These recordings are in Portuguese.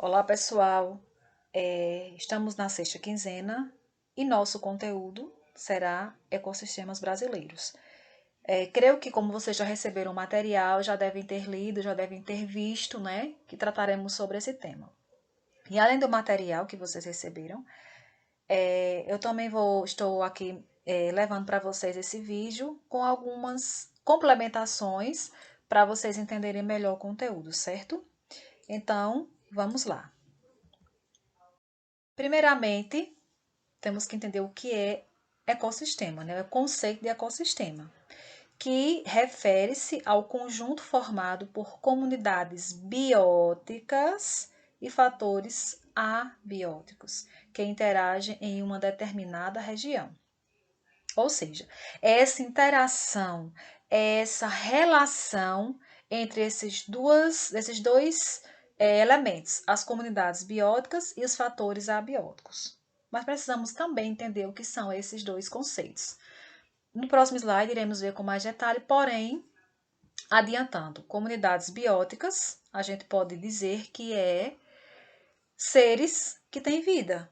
Olá, pessoal. Estamos na sexta quinzena e nosso conteúdo será Ecossistemas Brasileiros. Creio que, como vocês já receberam o material, já devem ter lido, já devem ter visto, né, que trataremos sobre esse tema. E além do material que vocês receberam, eu também estou aqui levando para vocês esse vídeo com algumas complementações para vocês entenderem melhor o conteúdo, certo? Então, vamos lá. Primeiramente, temos que entender o que é ecossistema, né? O conceito de ecossistema, que refere-se ao conjunto formado por comunidades bióticas e fatores abióticos, que interagem em uma determinada região. Ou seja, essa interação, essa relação entre esses dois elementos, as comunidades bióticas e os fatores abióticos. Mas precisamos também entender o que são esses dois conceitos. No próximo slide iremos ver com mais detalhe, porém, adiantando, comunidades bióticas, a gente pode dizer que é seres que têm vida.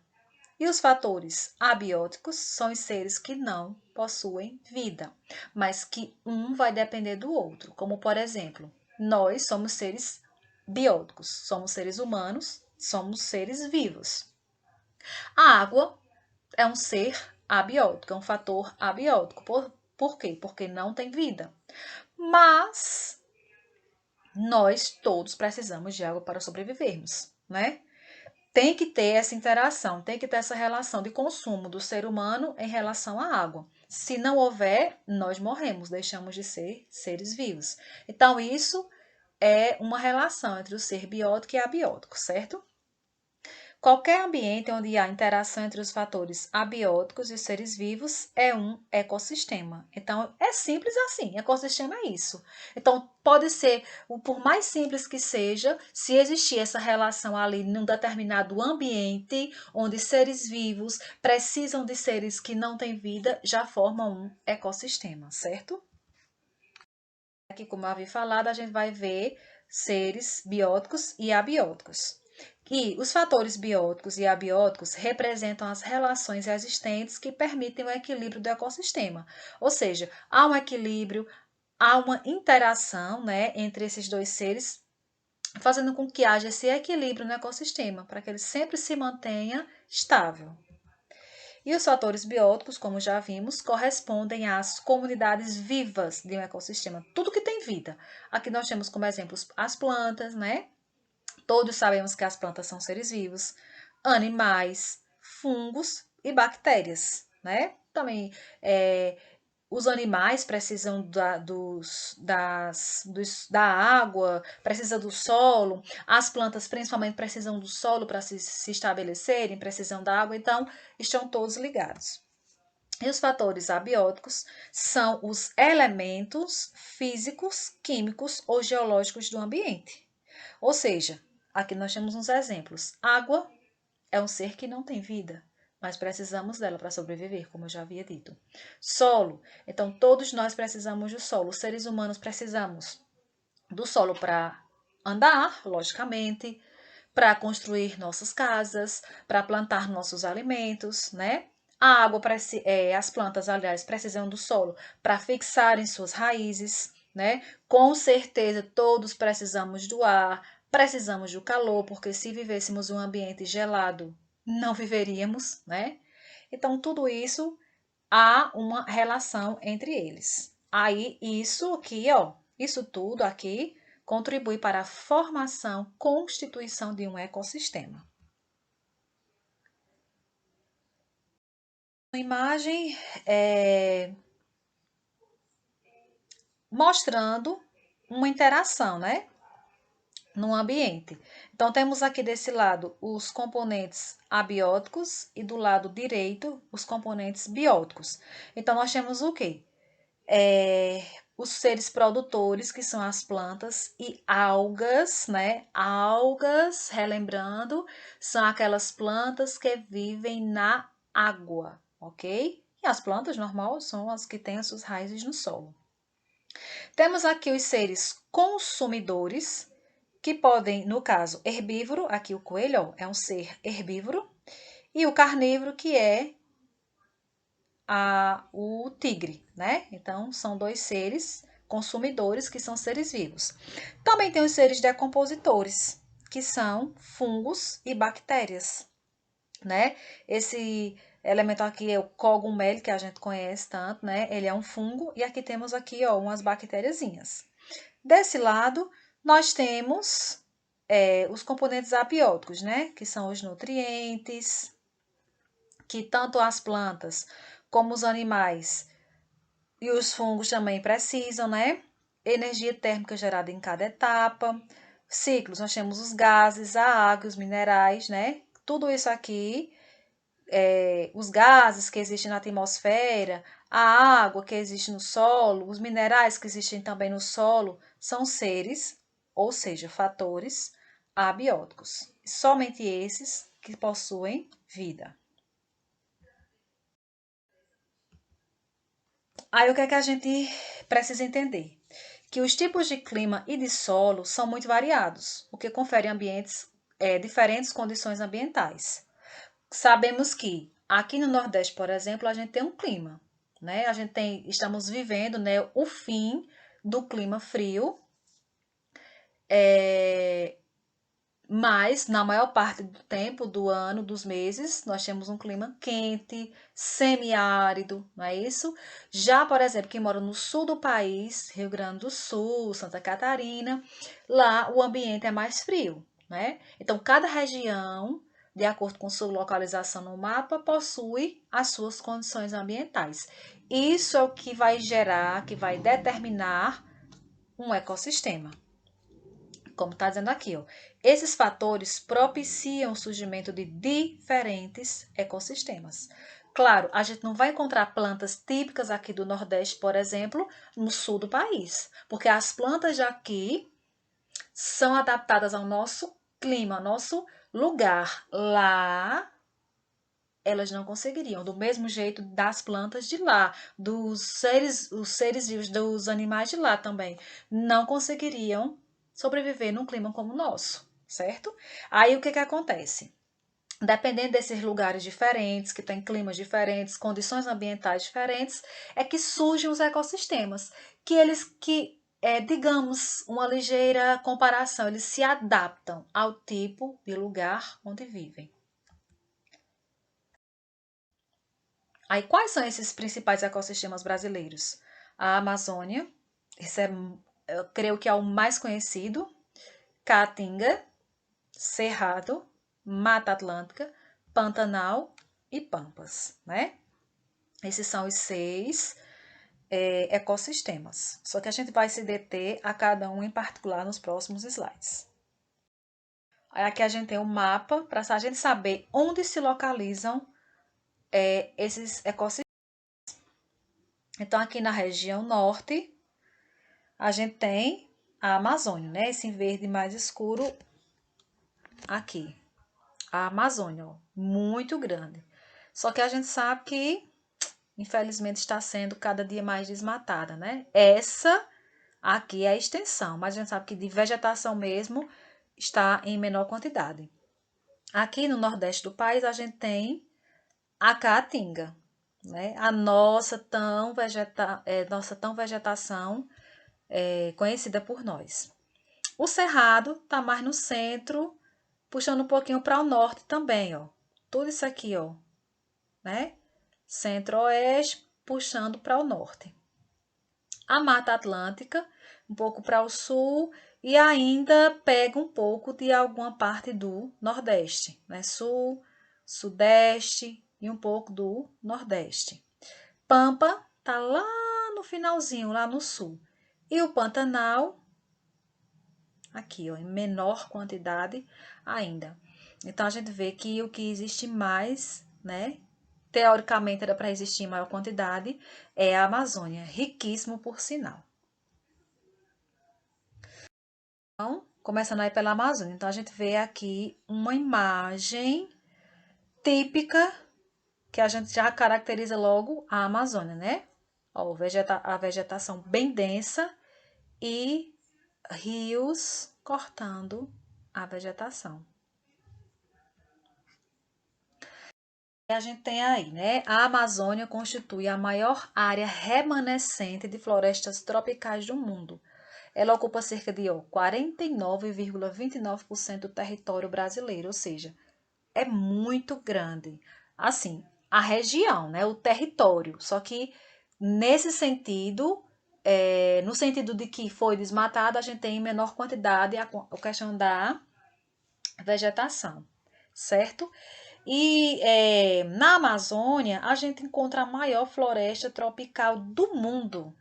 E os fatores abióticos são os seres que não possuem vida, mas que um vai depender do outro. Como, por exemplo, nós somos seres bióticos, somos seres humanos, somos seres vivos. A água é um ser abiótico, é um fator abiótico. Por quê? Porque não tem vida. Mas nós todos precisamos de água para sobrevivermos, né? Tem que ter essa interação, tem que ter essa relação de consumo do ser humano em relação à água. Se não houver, nós morremos, deixamos de ser seres vivos. Então, isso é uma relação entre o ser biótico e abiótico, certo? Qualquer ambiente onde há interação entre os fatores abióticos e os seres vivos é um ecossistema. Então, é simples assim, ecossistema é isso. Então, pode ser, por mais simples que seja, se existir essa relação ali num determinado ambiente, onde seres vivos precisam de seres que não têm vida, já formam um ecossistema, certo? Aqui, como eu havia falado, a gente vai ver seres bióticos e abióticos. E os fatores bióticos e abióticos representam as relações existentes que permitem o equilíbrio do ecossistema. Ou seja, há um equilíbrio, há uma interação, né, entre esses dois seres, fazendo com que haja esse equilíbrio no ecossistema, para que ele sempre se mantenha estável. E os fatores bióticos, como já vimos, correspondem às comunidades vivas de um ecossistema, tudo que tem vida. Aqui nós temos como exemplos as plantas, né? Todos sabemos que as plantas são seres vivos, animais, fungos e bactérias, né? Também os animais precisam da água, precisam do solo, as plantas principalmente precisam do solo para se estabelecerem, precisam da água, então estão todos ligados. E os fatores abióticos são os elementos físicos, químicos ou geológicos do ambiente. Ou seja, aqui nós temos uns exemplos. Água é um ser que não tem vida, mas precisamos dela para sobreviver, como eu já havia dito. Solo, então todos nós precisamos do solo. Os seres humanos precisamos do solo para andar, logicamente, para construir nossas casas, para plantar nossos alimentos, né? A água, as plantas, aliás, precisam do solo para fixarem suas raízes, né? Com certeza, todos precisamos do ar, precisamos do calor, porque se vivêssemos em um ambiente gelado, não viveríamos, né? Então, tudo isso há uma relação entre eles. Aí, isso aqui, ó, isso tudo aqui contribui para a formação, constituição de um ecossistema. Uma imagem mostrando uma interação, né, no ambiente. Então, temos aqui desse lado os componentes abióticos e do lado direito os componentes bióticos. Então, nós temos o quê? Os seres produtores, que são as plantas, e algas, né? Algas, relembrando, são aquelas plantas que vivem na água, ok? E as plantas normal são as que têm as suas raízes no solo. Temos aqui os seres consumidores, que podem, no caso, herbívoro, aqui o coelho, ó, é um ser herbívoro, e o carnívoro, que é o tigre, né? Então, são dois seres consumidores que são seres vivos. Também tem os seres decompositores, que são fungos e bactérias, né? Esse elemento aqui é o cogumelo, que a gente conhece tanto, né? Ele é um fungo, e aqui temos aqui, ó, umas bactériazinhas. Desse lado, nós temos os componentes abióticos, né? Que são os nutrientes, que tanto as plantas como os animais e os fungos também precisam, né? Energia térmica gerada em cada etapa. Ciclos, nós temos os gases, a água, os minerais, né? Tudo isso aqui, os gases que existem na atmosfera, a água que existe no solo, os minerais que existem também no solo, são seres, ou seja, fatores abióticos. Somente esses que possuem vida. Aí o que é que a gente precisa entender? Que os tipos de clima e de solo são muito variados, o que confere ambientes, diferentes condições ambientais. Sabemos que aqui no Nordeste, por exemplo, a gente tem um clima, né? Estamos vivendo, né, o fim do clima frio, é, mas na maior parte do tempo, do ano, dos meses, nós temos um clima quente, semiárido, não é isso? Já, por exemplo, quem mora no sul do país, Rio Grande do Sul, Santa Catarina, lá o ambiente é mais frio, né? Então, cada região, de acordo com sua localização no mapa, possui as suas condições ambientais. Isso é o que vai gerar, que vai determinar um ecossistema. Como está dizendo aqui, ó, esses fatores propiciam o surgimento de diferentes ecossistemas. Claro, a gente não vai encontrar plantas típicas aqui do Nordeste, por exemplo, no sul do país, porque as plantas de aqui são adaptadas ao nosso clima, ao nosso lugar. Lá, elas não conseguiriam, do mesmo jeito das plantas de lá, os seres vivos, dos animais de lá também, não conseguiriam sobreviver num clima como o nosso, certo? Aí o que acontece? Dependendo desses lugares diferentes, que têm climas diferentes, condições ambientais diferentes, é que surgem os ecossistemas, digamos, uma ligeira comparação, eles se adaptam ao tipo de lugar onde vivem. Aí, quais são esses principais ecossistemas brasileiros? A Amazônia, esse eu creio que é o mais conhecido, Caatinga, Cerrado, Mata Atlântica, Pantanal e Pampas, né? Esses são os 6 ecossistemas. Só que a gente vai se deter a cada um em particular nos próximos slides. Aí aqui a gente tem um mapa para a gente saber onde se localizam esses ecossistemas. Então, aqui na região norte, a gente tem a Amazônia, né? Esse verde mais escuro aqui. A Amazônia, ó, muito grande. Só que a gente sabe que, infelizmente, está sendo cada dia mais desmatada, né? Essa aqui é a extensão, mas a gente sabe que de vegetação mesmo está em menor quantidade. Aqui no nordeste do país, a gente tem a caatinga, né? A nossa tão vegetação conhecida por nós. O cerrado está mais no centro, puxando um pouquinho para o norte também, ó. Tudo isso aqui, ó, né? Centro-oeste, puxando para o norte. A Mata Atlântica, um pouco para o sul, e ainda pega um pouco de alguma parte do Nordeste, né? Sul, Sudeste e um pouco do Nordeste. Pampa tá lá no finalzinho, lá no sul. E o Pantanal, aqui, ó, em menor quantidade ainda. Então, a gente vê que o que existe mais, né? Teoricamente era para existir em maior quantidade, é a Amazônia, riquíssimo por sinal. Então, começando aí pela Amazônia. Então, a gente vê aqui uma imagem típica que a gente já caracteriza logo a Amazônia, né? Ó, a vegetação bem densa e rios cortando a vegetação. A gente tem aí, né? A Amazônia constitui a maior área remanescente de florestas tropicais do mundo. Ela ocupa cerca de 49,29% do território brasileiro, ou seja, é muito grande. Assim, a região, né? O território. Só que nesse sentido, no sentido de que foi desmatada, a gente tem em menor quantidade a questão da vegetação, certo? E na Amazônia, a gente encontra a maior floresta tropical do mundo,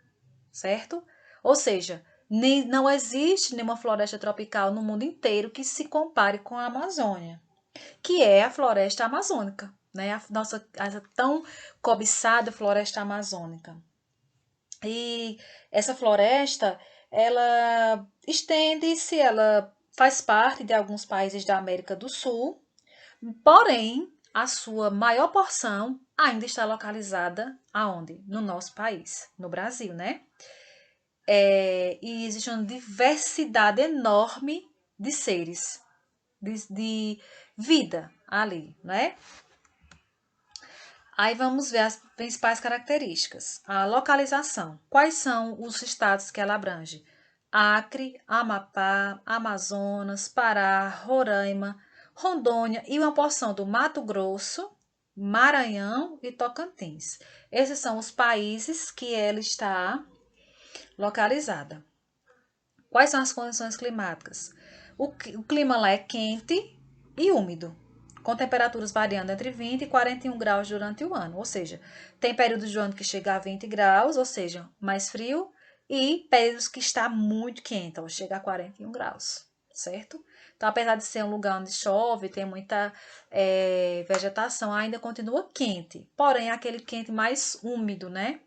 certo? Ou seja, não existe nenhuma floresta tropical no mundo inteiro que se compare com a Amazônia, que é a floresta amazônica, né? A tão cobiçada floresta amazônica. E essa floresta, ela estende-se, ela faz parte de alguns países da América do Sul. Porém, a sua maior porção ainda está localizada aonde? No nosso país, no Brasil, né? E existe uma diversidade enorme de seres, de vida ali, né? Aí vamos ver as principais características. A localização. Quais são os estados que ela abrange? Acre, Amapá, Amazonas, Pará, Roraima, Rondônia e uma porção do Mato Grosso, Maranhão e Tocantins. Esses são os países que ela está localizada. Quais são as condições climáticas? O clima lá é quente e úmido, com temperaturas variando entre 20 e 41 graus durante o ano. Ou seja, tem períodos do ano que chega a 20 graus, ou seja, mais frio, e períodos que está muito quente, ou chega a 41 graus, certo? Então, apesar de ser um lugar onde chove, tem muita vegetação, ainda continua quente. Porém, é aquele quente mais úmido, né?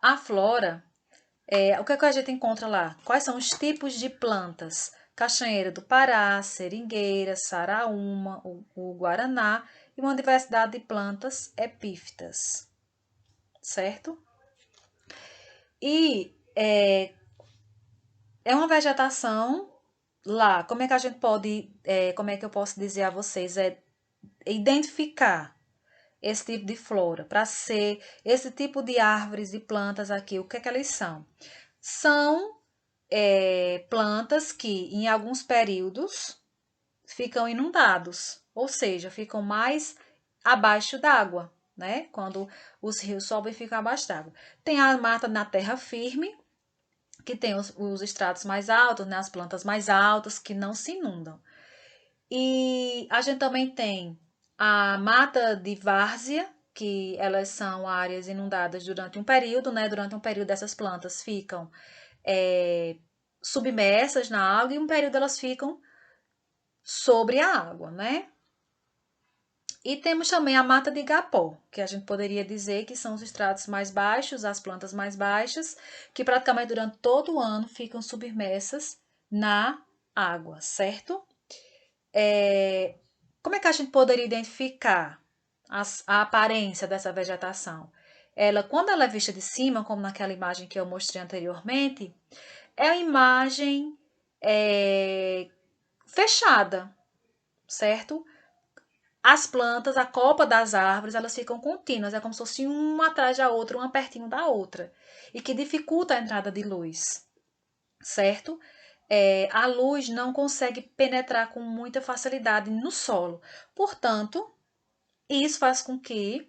A flora, o que a gente encontra lá? Quais são os tipos de plantas? Castanheira do Pará, seringueira, saraúma, o guaraná e uma diversidade de plantas epífitas, certo? E é uma vegetação lá. Como é que a gente pode, como é que eu posso dizer a vocês? Identificar esse tipo de flora, para ser esse tipo de árvores e plantas aqui, o que é que elas são? São plantas que em alguns períodos ficam inundados, ou seja, ficam mais abaixo d'água, né? Quando os rios sobem, ficam abaixo d'água. Tem a mata na terra firme, que tem os estratos mais altos, né? As plantas mais altas que não se inundam. E a gente também tem a mata de várzea, que elas são áreas inundadas durante um período, né? Durante um período essas plantas ficam submersas na água e um período elas ficam sobre a água, né? E temos também a mata de igapó, que a gente poderia dizer que são os estratos mais baixos, as plantas mais baixas, que praticamente durante todo o ano ficam submersas na água, certo? Como é que a gente poderia identificar a aparência dessa vegetação? Ela, quando ela é vista de cima, como naquela imagem que eu mostrei anteriormente, é uma imagem fechada, certo? As plantas, a copa das árvores, elas ficam contínuas, é como se fosse uma atrás da outra, uma pertinho da outra, e que dificulta a entrada de luz, certo? A luz não consegue penetrar com muita facilidade no solo. Portanto, isso faz com que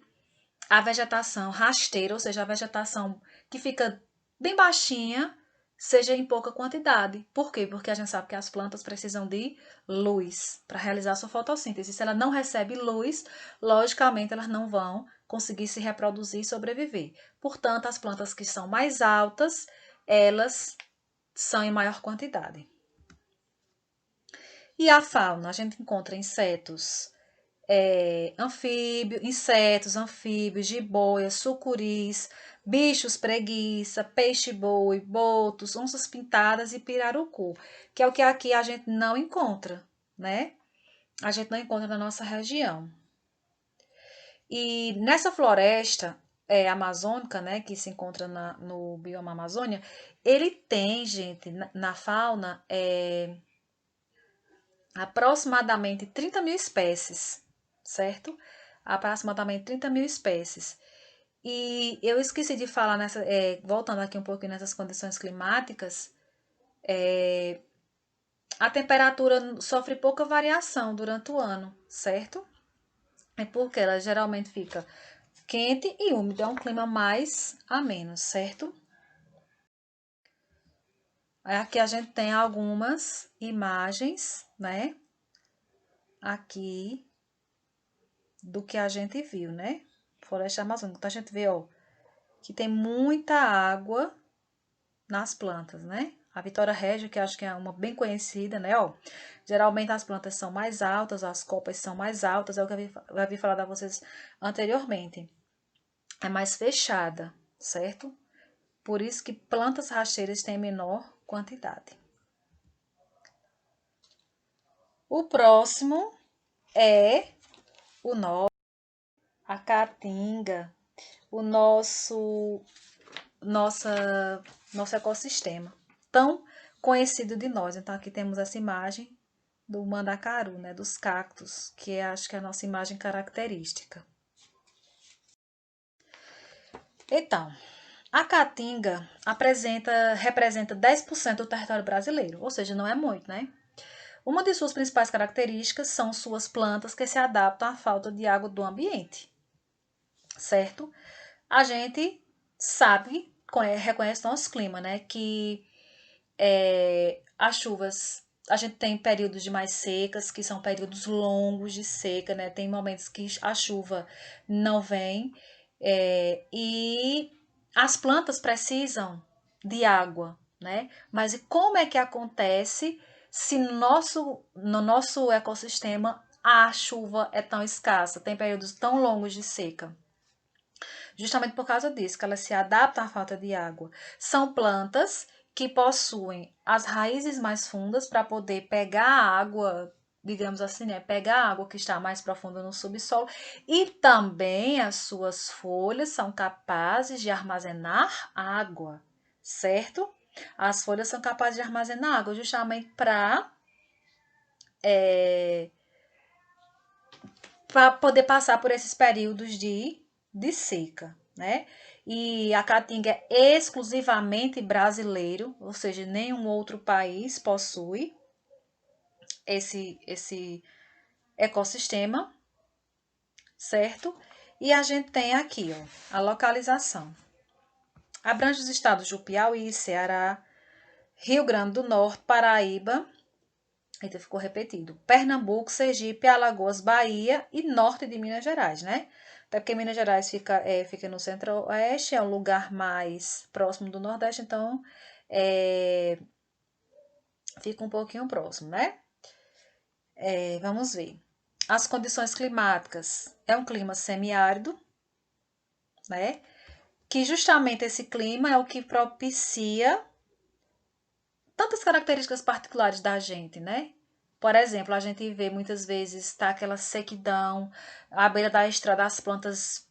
a vegetação rasteira, ou seja, a vegetação que fica bem baixinha, seja em pouca quantidade. Por quê? Porque a gente sabe que as plantas precisam de luz para realizar sua fotossíntese. Se ela não recebe luz, logicamente elas não vão conseguir se reproduzir e sobreviver. Portanto, as plantas que são mais altas, elas são em maior quantidade. E a fauna, a gente encontra insetos insetos, anfíbios, jiboias, sucuris, bichos preguiça, peixe-boi, botos, onças pintadas e pirarucu, que é o que aqui a gente não encontra, né? A gente não encontra na nossa região. E nessa floresta, amazônica, né, que se encontra no bioma Amazônia, ele tem, gente, na fauna, aproximadamente 30 mil espécies, certo? Aproximadamente 30 mil espécies. E eu esqueci de falar voltando aqui um pouquinho nessas condições climáticas, a temperatura sofre pouca variação durante o ano, certo? É porque ela geralmente fica quente e úmido, é um clima mais ameno, certo? Aqui a gente tem algumas imagens, né? Aqui do que a gente viu, né? Floresta Amazônica. Então a gente vê, ó, que tem muita água nas plantas, né? A Vitória Régia, que acho que é uma bem conhecida, né? Ó, geralmente as plantas são mais altas, as copas são mais altas, é o que eu havia falado a vocês anteriormente. É mais fechada, certo? Por isso que plantas rasteiras têm menor quantidade. O próximo é o nosso, a caatinga, o nosso ecossistema, tão conhecido de nós. Então, aqui temos essa imagem do mandacaru, né, dos cactos, que acho que é a nossa imagem característica. Então, a caatinga representa 10% do território brasileiro, ou seja, não é muito, né? Uma de suas principais características são suas plantas que se adaptam à falta de água do ambiente, certo? A gente sabe, reconhece nosso clima, né? Que as chuvas, a gente tem períodos de mais secas, que são períodos longos de seca, né? Tem momentos que a chuva não vem, e as plantas precisam de água, né? Mas e como é que acontece se no nosso ecossistema a chuva é tão escassa, tem períodos tão longos de seca? Justamente por causa disso, que elas se adaptam à falta de água. São plantas que possuem as raízes mais fundas para poder pegar a água, digamos assim, né? Pegar a água que está mais profunda no subsolo, e também as suas folhas são capazes de armazenar água, certo? As folhas são capazes de armazenar água justamente para poder passar por esses períodos de seca, né? E a caatinga é exclusivamente brasileiro, ou seja, nenhum outro país possui esse ecossistema, certo? E a gente tem aqui, ó, a localização. Abrange os estados do Piauí, Ceará, Rio Grande do Norte, Paraíba, então ficou repetido, Pernambuco, Sergipe, Alagoas, Bahia e norte de Minas Gerais, né? Até porque Minas Gerais fica no centro-oeste, é um lugar mais próximo do Nordeste, então fica um pouquinho próximo, né? Vamos ver. As condições climáticas é um clima semiárido, né? Que justamente esse clima é o que propicia tantas características particulares da gente, né? Por exemplo, a gente vê muitas vezes tá aquela sequidão, à beira da estrada, as plantas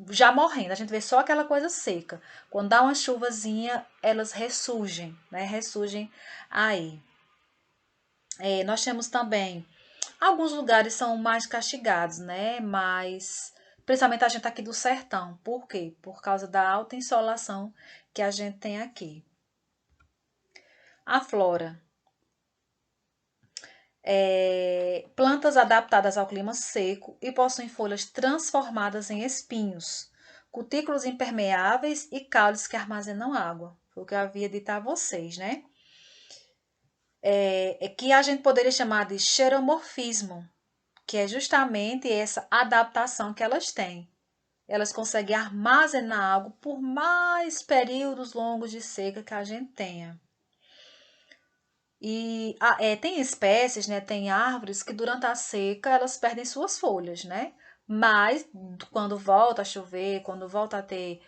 já morrendo, a gente vê só aquela coisa seca. Quando dá uma chuvazinha, elas ressurgem, né? Ressurgem aí. Nós temos também alguns lugares são mais castigados, né? Mas principalmente a gente aqui do sertão. Por quê? Por causa da alta insolação que a gente tem aqui. A flora. Plantas adaptadas ao clima seco e possuem folhas transformadas em espinhos, cutículos impermeáveis e caules que armazenam água. Foi o que eu havia dito a vocês, né? Que a gente poderia chamar de xeromorfismo, que é justamente essa adaptação que elas têm. Elas conseguem armazenar água por mais períodos longos de seca que a gente tenha. E tem espécies, né, tem árvores que durante a seca elas perdem suas folhas, né? Mas quando volta a chover, quando volta a ter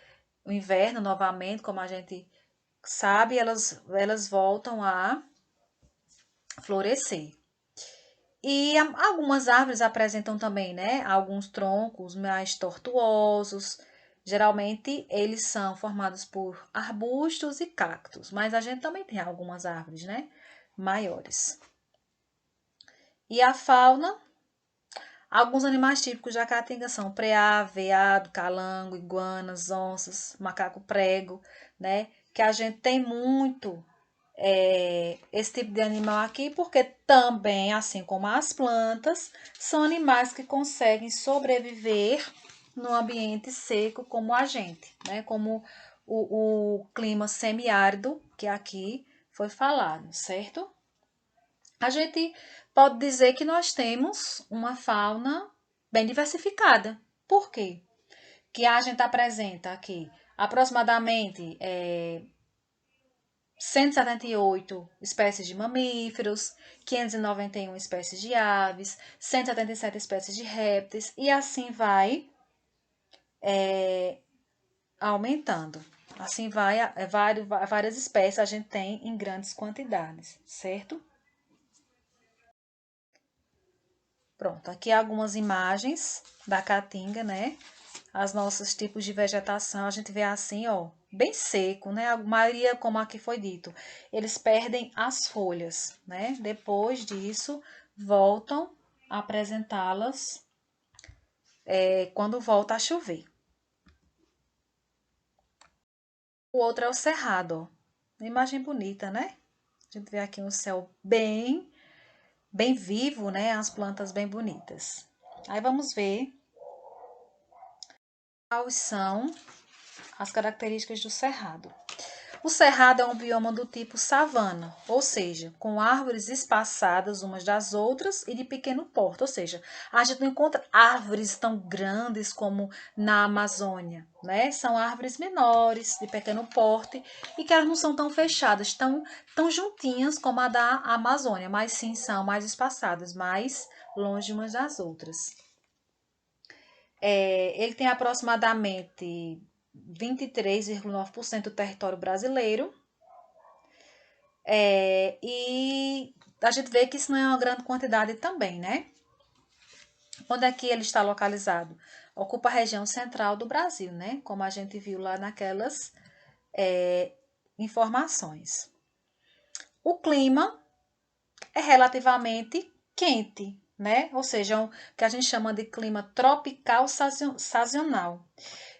o inverno novamente, como a gente sabe, elas voltam a florescer. E algumas árvores apresentam também, né, alguns troncos mais tortuosos, Geralmente, eles são formados por arbustos e cactos, mas a gente também tem algumas árvores, né? Maiores. E a fauna, alguns animais típicos da Caatinga são preá, veado, calango, iguanas, onças, macaco prego, né? Que a gente tem muito esse tipo de animal aqui, porque também, assim como as plantas, são animais que conseguem sobreviver no ambiente seco como a gente, né? Como o clima semiárido que aqui foi falado, certo? A gente pode dizer que nós temos uma fauna bem diversificada. Por quê? Que a gente apresenta aqui aproximadamente 178 espécies de mamíferos, 591 espécies de aves, 177 espécies de répteis e assim vai aumentando. Assim vai, várias espécies a gente tem em grandes quantidades, certo? Pronto, aqui algumas imagens da caatinga, né? As nossos tipos de vegetação, a gente vê assim, ó, bem seco, né? A maioria, como aqui foi dito, eles perdem as folhas, né? Depois disso, voltam a apresentá-las quando volta a chover. O outro é o cerrado, ó. Uma imagem bonita, né? A gente vê aqui um céu bem vivo, né? As plantas bem bonitas. Aí vamos ver quais são as características do cerrado. O cerrado é um bioma do tipo savana, ou seja, com árvores espaçadas umas das outras e de pequeno porte, ou seja, a gente não encontra árvores tão grandes como na Amazônia, né? São árvores menores, de pequeno porte e que elas não são tão fechadas, tão juntinhas como a da Amazônia, mas sim são mais espaçadas, mais longe umas das outras. Ele tem aproximadamente 23,9% do território brasileiro. E a gente vê que isso não é uma grande quantidade também, né? Onde é que ele está localizado? Ocupa a região central do Brasil, né? Como a gente viu lá naquelas informações. O clima é relativamente quente, né? Ou seja, o que a gente chama de clima tropical sazonal.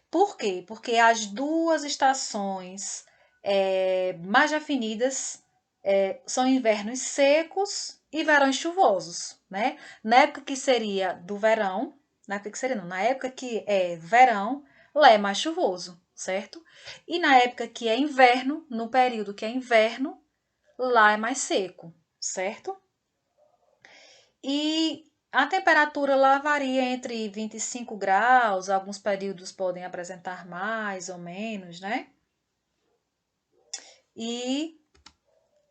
Por quê? Porque as duas estações mais definidas são invernos secos e verões chuvosos, né? Na época que seria do verão, na época que seria não, na época que é verão, lá é mais chuvoso, certo? E na época que é inverno, no período que é inverno, lá é mais seco, certo? E a temperatura lá varia entre 25 graus, alguns períodos podem apresentar mais ou menos, né? E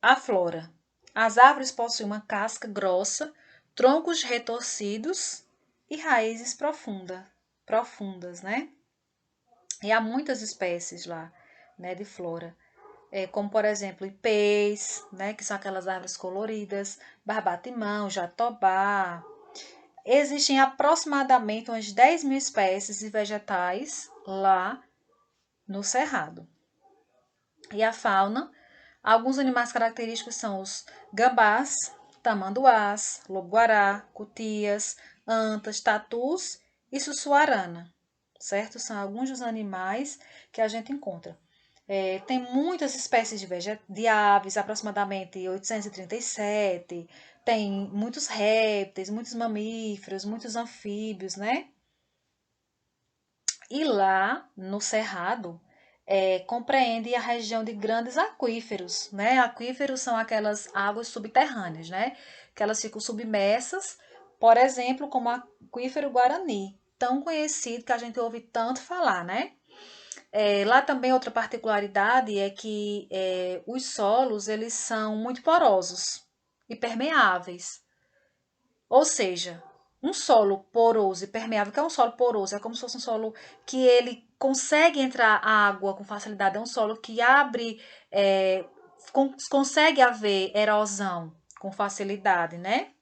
a flora. As árvores possuem uma casca grossa, troncos retorcidos e raízes profundas, né? E há muitas espécies lá, né, de flora. Como, por exemplo, ipês, né, que são aquelas árvores coloridas, barbatimão, jatobá. Existem aproximadamente umas 10 mil espécies de vegetais lá no Cerrado. E a fauna, alguns animais característicos são os gambás, tamanduás, lobo-guará, cutias, antas, tatus e sussuarana, certo? São alguns dos animais que a gente encontra. Tem muitas espécies de aves, aproximadamente 837. Tem muitos répteis, muitos mamíferos, muitos anfíbios, né? E lá no Cerrado compreende a região de grandes aquíferos, né? Aquíferos são aquelas águas subterrâneas, né? Que elas ficam submersas, por exemplo, como o aquífero Guarani, tão conhecido que a gente ouve tanto falar, né? Lá também outra particularidade é que os solos eles são muito porosos e permeáveis. Ou seja, um solo poroso e permeável, que é um solo poroso, é como se fosse um solo que ele consegue entrar água com facilidade, é um solo que abre, consegue haver erosão com facilidade, né?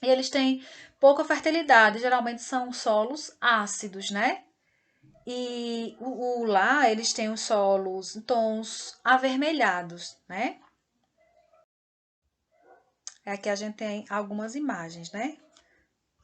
E eles têm pouca fertilidade, geralmente são solos ácidos, né? E lá eles têm os solos em tons avermelhados, né? Aqui a gente tem algumas imagens, né?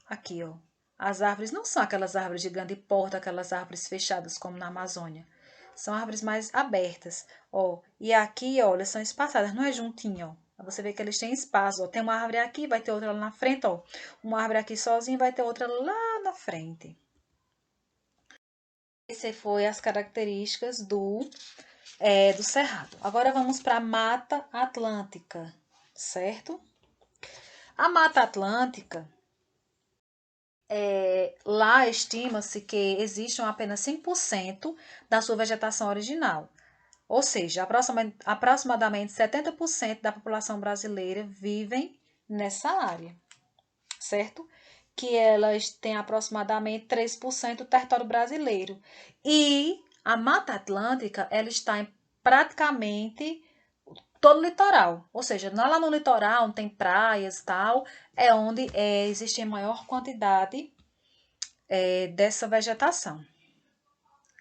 Aqui, ó. As árvores não são aquelas árvores de grande porte, aquelas árvores fechadas como na Amazônia. São árvores mais abertas, ó. E aqui, ó, elas são espaçadas, não é juntinho, ó. Você vê que eles têm espaço, ó. Tem uma árvore aqui, vai ter outra lá na frente, ó. Uma árvore aqui sozinha, vai ter outra lá na frente. Essas foi as características do cerrado. Agora vamos para a Mata Atlântica, certo? A Mata Atlântica, lá estima-se que existam apenas 5% da sua vegetação original. Ou seja, aproximadamente 70% da população brasileira vivem nessa área, certo? Que elas têm aproximadamente 3% do território brasileiro. E a Mata Atlântica, ela está em praticamente todo o litoral. Ou seja, lá no litoral, onde tem praias e tal, é onde existe a maior quantidade dessa vegetação.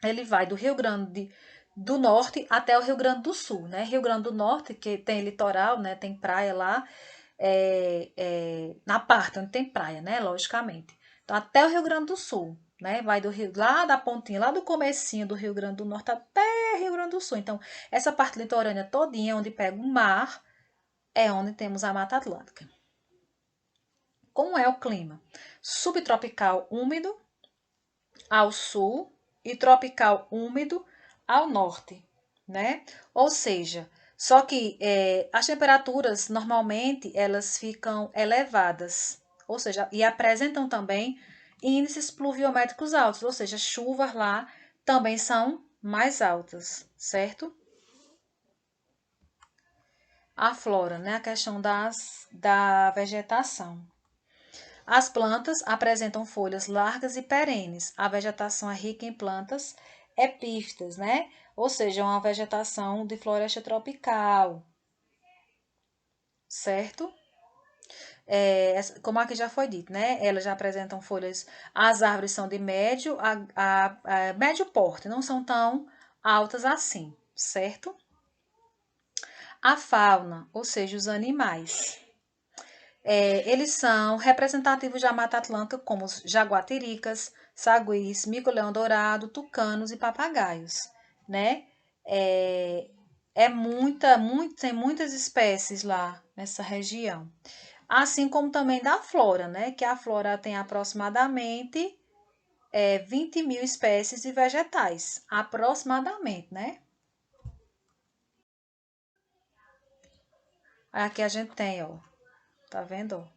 Ele vai do Rio Grande do Norte até o Rio Grande do Sul, né? Rio Grande do Norte, que tem litoral, né? Tem praia lá, na parte onde tem praia, né? Logicamente. Então, até o Rio Grande do Sul, né? Vai do Rio, lá da pontinha, lá do comecinho do Rio Grande do Norte até Rio Grande do Sul. Então, essa parte litorânea todinha, onde pega o mar, é onde temos a Mata Atlântica. Como é o clima? Subtropical úmido ao sul e tropical úmido ao norte, né? Ou seja, só que as temperaturas normalmente elas ficam elevadas, ou seja, e apresentam também índices pluviométricos altos, ou seja, chuvas lá também são mais altas, certo? A flora, né? A questão da vegetação. As plantas apresentam folhas largas e perenes. A vegetação é rica em plantas epífitas, né? Ou seja, uma vegetação de floresta tropical, certo? Como aqui já foi dito, né? Elas já apresentam folhas. As árvores são de médio a médio porte, não são tão altas assim, certo? A fauna, ou seja, os animais. Eles são representativos da Mata Atlântica, como os jaguatiricas, saguis, mico-leão-dourado, tucanos e papagaios, né? É, tem muitas espécies lá nessa região. Assim como também da flora, né? Que a flora tem aproximadamente 20 mil espécies de vegetais, aproximadamente, né? Aqui a gente tem, ó, tá vendo?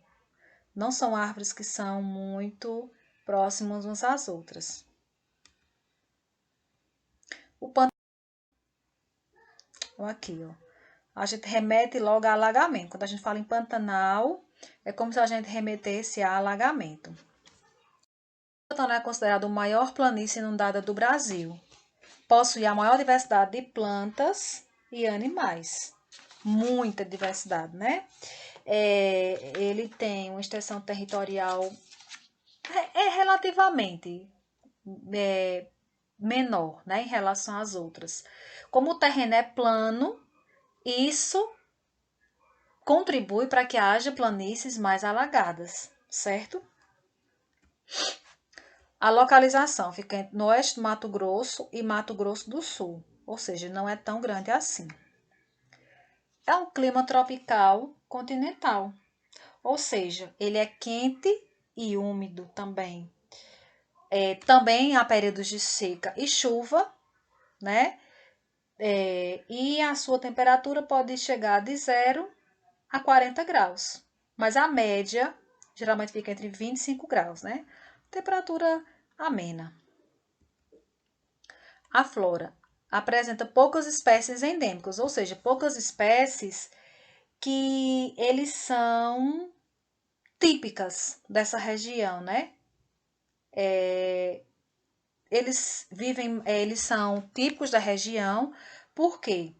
Não são árvores que são muito próximas umas às outras. O Pantanal, aqui, ó. A gente remete logo a alagamento. Quando a gente fala em Pantanal, é como se a gente remetesse a alagamento. O Pantanal é considerado a maior planície inundada do Brasil. Possui a maior diversidade de plantas e animais. Muita diversidade, né? Ele tem uma extensão territorial relativamente menor, né, em relação às outras. Como o terreno é plano, isso contribui para que haja planícies mais alagadas, certo? A localização fica no oeste do Mato Grosso e Mato Grosso do Sul, ou seja, não é tão grande assim. É um clima tropical continental, ou seja, ele é quente e úmido também. Também há períodos de seca e chuva, né? E a sua temperatura pode chegar de 0 a 40 graus. Mas a média geralmente fica entre 25 graus, né? Temperatura amena. A flora apresenta poucas espécies endêmicas, ou seja, poucas espécies que eles são típicas dessa região, né? Eles são típicos da região, por quê?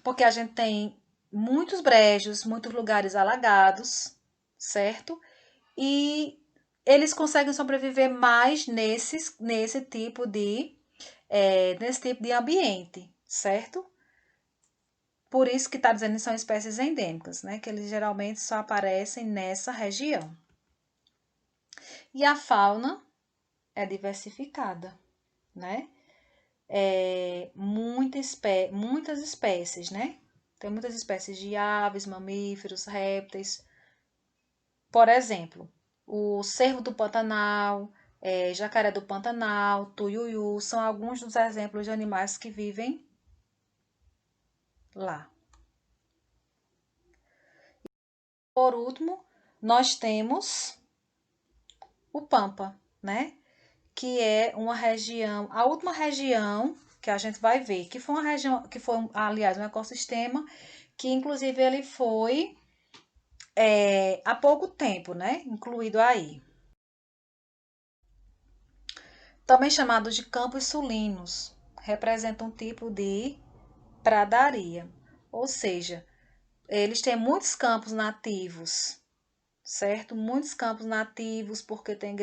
Porque a gente tem muitos brejos, muitos lugares alagados, certo? E eles conseguem sobreviver mais nesse tipo nesse tipo de ambiente, certo? Por isso que está dizendo que são espécies endêmicas, né? Que eles geralmente só aparecem nessa região. E a fauna é diversificada, né? Muitas espécies, né? Tem muitas espécies de aves, mamíferos, répteis. Por exemplo, o cervo do Pantanal, jacaré do Pantanal, tuiuiu, são alguns dos exemplos de animais que vivem lá. Por último, nós temos o Pampa, né? Que é uma região, a última região que a gente vai ver, que foi uma região, que foi, aliás, um ecossistema que inclusive ele foi há pouco tempo, né? Incluído aí. Também chamado de campos sulinos, representa um tipo de pradaria, ou seja, eles têm muitos campos nativos, certo? Muitos campos nativos, porque tem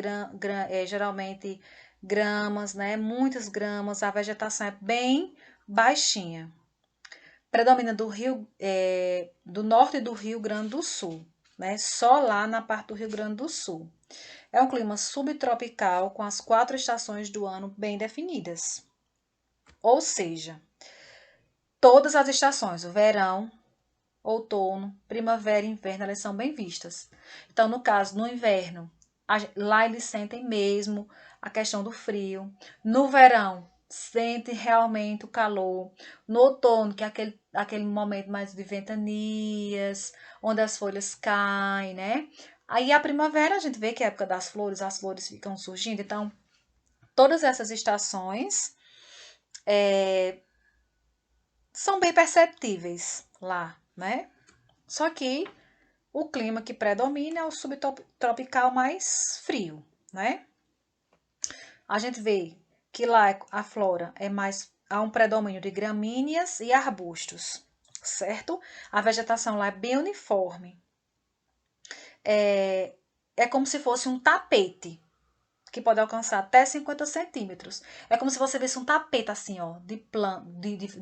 geralmente gramas, né? Muitas gramas, a vegetação é bem baixinha. Predomina do norte do Rio Grande do Sul, né? Só lá na parte do Rio Grande do Sul. É um clima subtropical com as 4 estações do ano bem definidas. Ou seja, todas as estações, o verão, outono, primavera e inverno, elas são bem vistas. Então, no caso, no inverno, lá eles sentem mesmo a questão do frio. No verão, sentem realmente o calor. No outono, que é aquele momento mais de ventanias, onde as folhas caem, né? Aí a primavera, a gente vê que é a época das flores, as flores ficam surgindo. Então, todas essas estações são bem perceptíveis lá, né? Só que o clima que predomina é o subtropical mais frio, né? A gente vê que lá a flora é mais, há um predomínio de gramíneas e arbustos, certo? A vegetação lá é bem uniforme. É como se fosse um tapete, que pode alcançar até 50 centímetros. É como se você visse um tapete assim, ó, de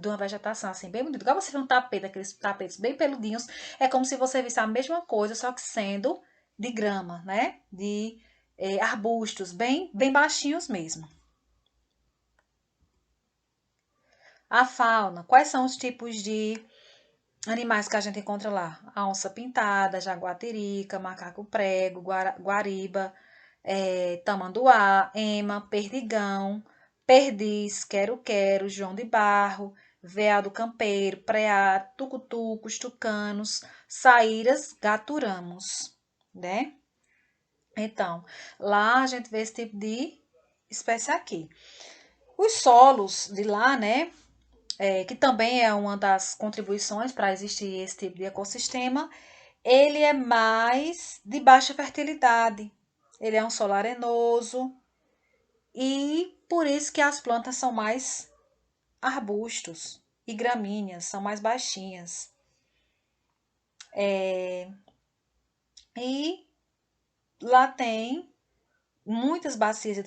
uma vegetação assim, bem bonito. Igual você vê um tapete, aqueles tapetes bem peludinhos, é como se você visse a mesma coisa, só que sendo de grama, né? De arbustos, bem baixinhos mesmo. A fauna, quais são os tipos de animais que a gente encontra lá? A onça pintada, jaguatirica, macaco prego, guariba, tamanduá, ema, perdigão, perdiz, quero-quero, João de Barro, veado campeiro, preá, tucutucos, tucanos, saíras, gaturamos, né? Então, lá a gente vê esse tipo de espécie aqui. Os solos de lá, né? Que também é uma das contribuições para existir esse tipo de ecossistema, ele é mais de baixa fertilidade. Ele é um solo arenoso e por isso que as plantas são mais arbustos e gramíneas, são mais baixinhas. E lá tem muitas bacias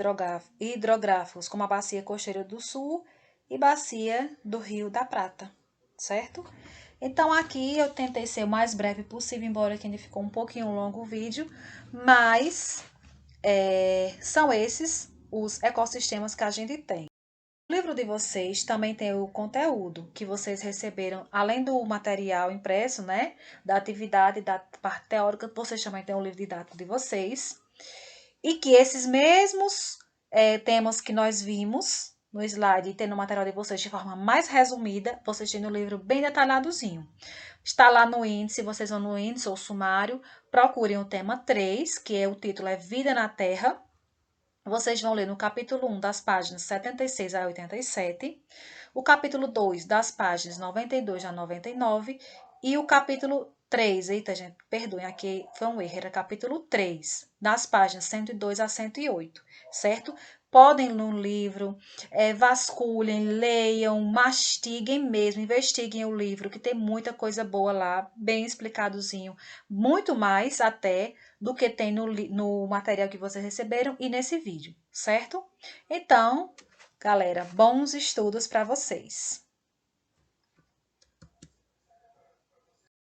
hidrográficas, como a Bacia Costeira do Sul e Bacia do Rio da Prata, certo? Então, aqui eu tentei ser o mais breve possível, embora que ainda ficou um pouquinho longo o vídeo, mas são esses os ecossistemas que a gente tem. O livro de vocês também tem o conteúdo que vocês receberam, além do material impresso, né, da atividade, da parte teórica, vocês também têm o livro didático de vocês, e que esses mesmos temas que nós vimos no slide e tem no material de vocês de forma mais resumida, vocês têm no livro bem detalhadozinho. Está lá no índice, vocês vão no índice ou sumário, procurem o tema 3, que é o título é Vida na Terra. Vocês vão ler no capítulo 1, das páginas 76 a 87, o capítulo 2, das páginas 92 a 99, e o capítulo 3, eita gente, perdoem, aqui foi um erro, era capítulo 3, das páginas 102 a 108, certo? Podem no livro, vasculhem, leiam, mastiguem mesmo, investiguem o livro, que tem muita coisa boa lá, bem explicadozinho, muito mais até do que tem no material que vocês receberam e nesse vídeo, certo? Então, Galera, bons estudos para vocês!